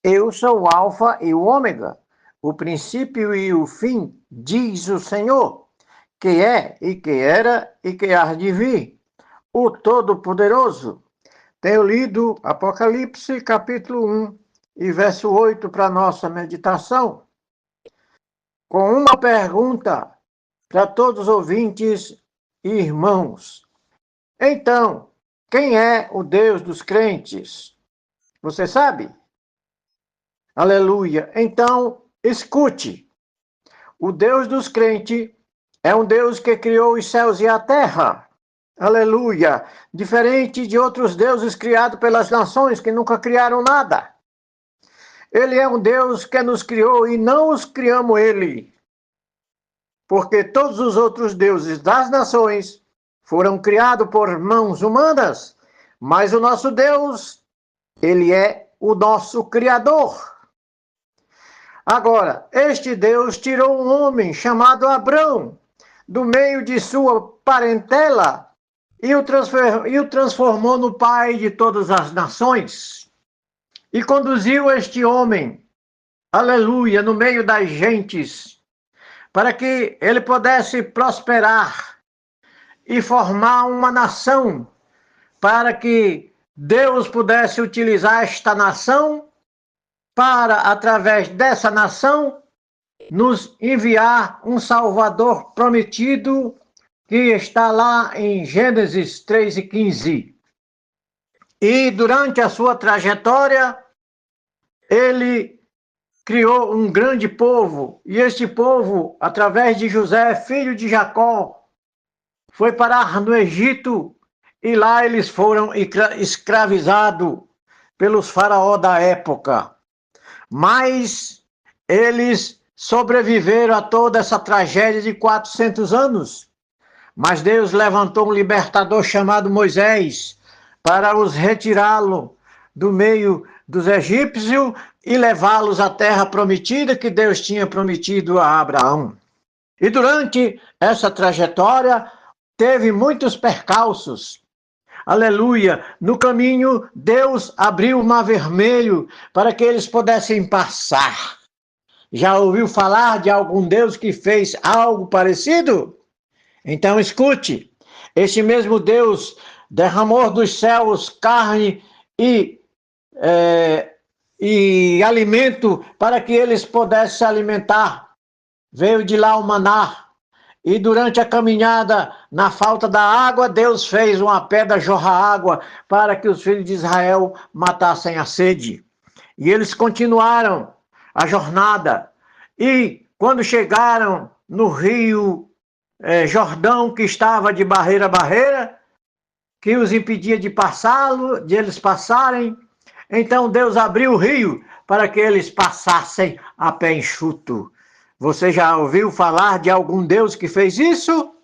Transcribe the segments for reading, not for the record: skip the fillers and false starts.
Eu sou o Alfa e o Ômega, o princípio e o fim, diz o Senhor, que é e que era e que há de vir, o Todo-Poderoso. Tenho lido Apocalipse capítulo 1 e verso 8 para nossa meditação, com uma pergunta para todos os ouvintes e irmãos. Então, quem é o Deus dos crentes? Você sabe? Aleluia. Então, escute. O Deus dos crentes é um Deus que criou os céus e a terra. Aleluia. Diferente de outros deuses criados pelas nações que nunca criaram nada. Ele é um Deus que nos criou e não os criamos ele. Porque todos os outros deuses das nações foram criados por mãos humanas, mas o nosso Deus, ele é o nosso Criador. Agora, este Deus tirou um homem chamado Abrão do meio de sua parentela e o transformou no pai de todas as nações. E conduziu este homem, aleluia, no meio das gentes, para que ele pudesse prosperar e formar uma nação, para que Deus pudesse utilizar esta nação para, através dessa nação, nos enviar um Salvador prometido, que está lá em Gênesis 3:15. E durante a sua trajetória, ele criou um grande povo, e este povo, através de José, filho de Jacó, foi parar no Egito, e lá eles foram escravizados pelos faraós da época. Mas eles sobreviveram a toda essa tragédia de 400 anos. Mas Deus levantou um libertador chamado Moisés para os retirá-lo do meio dos egípcios e levá-los à terra prometida que Deus tinha prometido a Abraão. E durante essa trajetória teve muitos percalços. Aleluia! No caminho, Deus abriu o mar vermelho para que eles pudessem passar. Já ouviu falar de algum Deus que fez algo parecido? Então escute, este mesmo Deus derramou dos céus carne e alimento para que eles pudessem se alimentar. Veio de lá o maná. E durante a caminhada, na falta da água, Deus fez uma pedra jorrar água para que os filhos de Israel matassem a sede. E eles continuaram a jornada. E quando chegaram no rio Jordão, que estava de barreira a barreira, que os impedia de passá-lo, de eles passarem, então Deus abriu o rio para que eles passassem a pé enxuto. Você já ouviu falar de algum Deus que fez isso?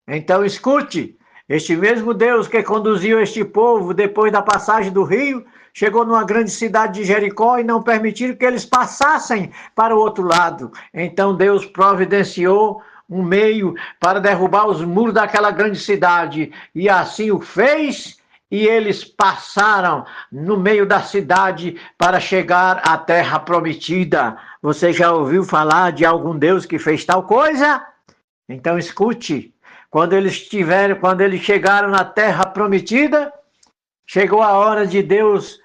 Então escute, este mesmo Deus que conduziu este povo depois da passagem do rio, chegou numa grande cidade de Jericó e não permitiram que eles passassem para o outro lado. Então Deus providenciou um meio para derrubar os muros daquela grande cidade, e assim o fez, e eles passaram no meio da cidade para chegar à terra prometida. Você já ouviu falar de algum Deus que fez tal coisa? Então escute, quando eles chegaram na terra prometida, chegou a hora de Deus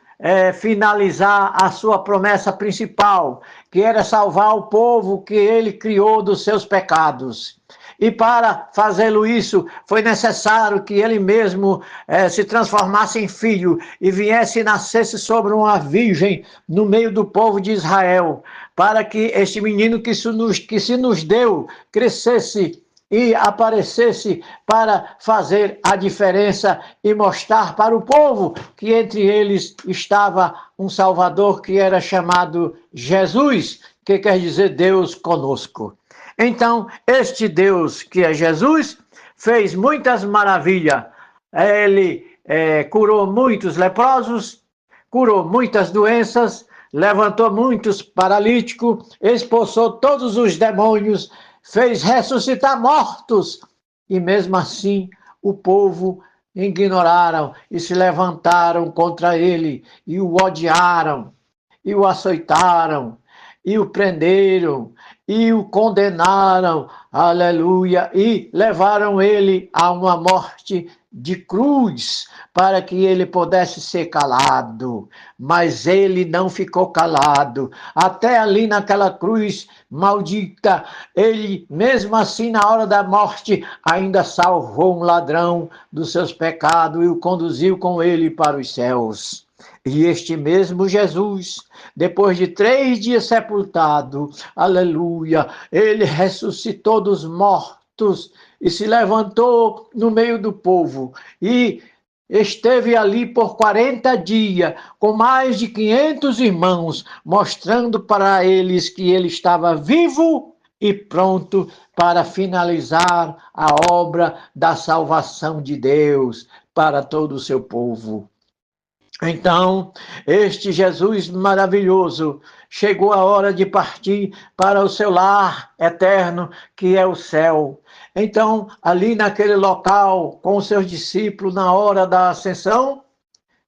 finalizar a sua promessa principal, que era salvar o povo que ele criou dos seus pecados. E para fazê-lo isso, foi necessário que ele mesmo se transformasse em filho e viesse e nascesse sobre uma virgem no meio do povo de Israel, para que este menino que se nos deu crescesse e aparecesse para fazer a diferença e mostrar para o povo que entre eles estava um Salvador que era chamado Jesus, que quer dizer Deus conosco. Então, este Deus, que é Jesus, fez muitas maravilhas. Ele curou muitos leprosos, curou muitas doenças, levantou muitos paralíticos, expulsou todos os demônios, fez ressuscitar mortos. E mesmo assim, o povo ignoraram e se levantaram contra ele e o odiaram. e o açoitaram, e o prenderam, e o condenaram, aleluia, e levaram ele a uma morte de cruz, para que ele pudesse ser calado. Mas ele não ficou calado. Até ali naquela cruz maldita, ele, mesmo assim, na hora da morte, ainda salvou um ladrão dos seus pecados e o conduziu com ele para os céus. E este mesmo Jesus, depois de 3 dias sepultado, aleluia, ele ressuscitou dos mortos e se levantou no meio do povo e esteve ali por 40 dias com mais de 500 irmãos, mostrando para eles que ele estava vivo e pronto para finalizar a obra da salvação de Deus para todo o seu povo. Então, este Jesus maravilhoso chegou a hora de partir para o seu lar eterno, que é o céu. Então, ali naquele local, com os seus discípulos, na hora da ascensão,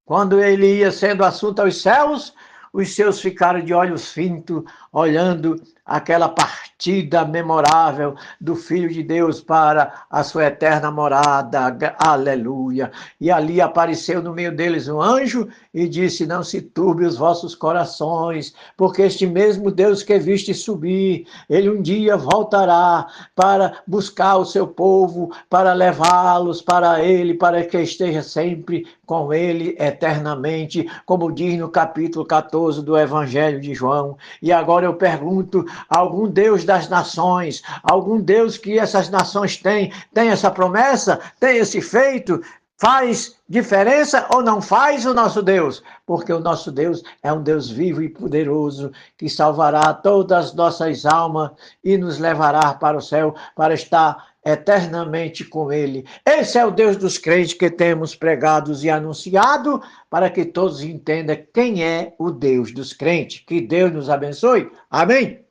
quando ele ia sendo assunto aos céus, os seus ficaram de olhos fintos, olhando aquela partida memorável do Filho de Deus para a sua eterna morada, aleluia. E ali apareceu no meio deles um anjo e disse: não se turbe os vossos corações, porque este mesmo Deus que viste subir, ele um dia voltará para buscar o seu povo, para levá-los para ele, para que esteja sempre com ele eternamente, como diz no capítulo 14 do Evangelho de João. E agora eu pergunto: algum Deus das nações, algum Deus que essas nações têm, tem essa promessa, tem esse feito, faz diferença ou não faz o nosso Deus? Porque o nosso Deus é um Deus vivo e poderoso, que salvará todas as nossas almas e nos levará para o céu, para estar eternamente com ele. Esse é o Deus dos crentes que temos pregados e anunciado, para que todos entendam quem é o Deus dos crentes. Que Deus nos abençoe. Amém.